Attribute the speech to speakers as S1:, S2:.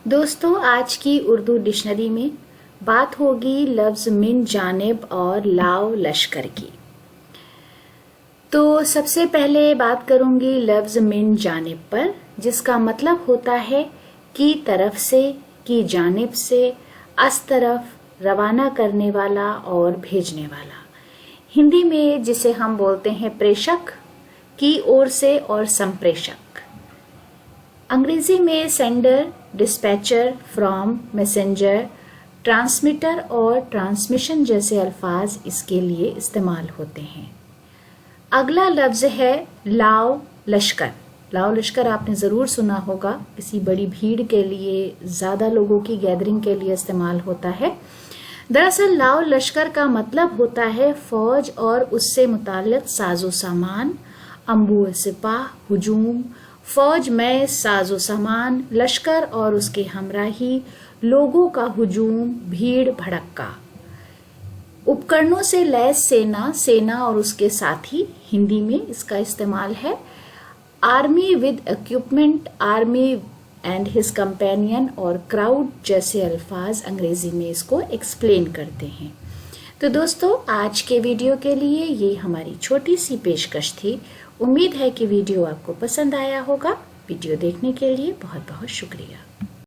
S1: दोस्तों, आज की उर्दू डिक्शनरी में बात होगी लफ्ज़ मिन जानिब और लाव लश्कर की। तो सबसे पहले बात करूंगी लफ्ज़ मिन जानिब पर, जिसका मतलब होता है की तरफ से, की जानिब से, अस तरफ, रवाना करने वाला और भेजने वाला। हिंदी में जिसे हम बोलते हैं प्रेषक, की ओर से और संप्रेषक। अंग्रेजी में sender, dispatcher, from, messenger, transmitter और ट्रांसमिशन जैसे अल्फाज इसके लिए इस्तेमाल होते हैं। अगला लफ्ज़ है लाव लश्कर। लाव लश्कर आपने ज़रूर सुना होगा, किसी बड़ी भीड़ के लिए, ज़्यादा लोगों की गैदरिंग के लिए इस्तेमाल होता है। दरअसल लाव लश्कर का मतलब होता है फौज और उससे मुताल्लिक़ साजो सामान, अम्बुए सिपाह, हुजूम, फौज में साजो सामान, लश्कर और उसके हमराही, लोगों का हुजूम, भीड़ भड़क्का। उपकरणों से लैस सेना, सेना और उसके साथी, हिंदी में इसका इस्तेमाल है। Army with equipment, army and his companion और क्राउड जैसे अल्फाज अंग्रेजी में इसको एक्सप्लेन करते हैं। तो दोस्तों, आज के वीडियो के लिए ये हमारी छोटी सी पेशकश थी। उम्मीद है कि वीडियो आपको पसंद आया होगा। वीडियो देखने के लिए बहुत बहुत शुक्रिया।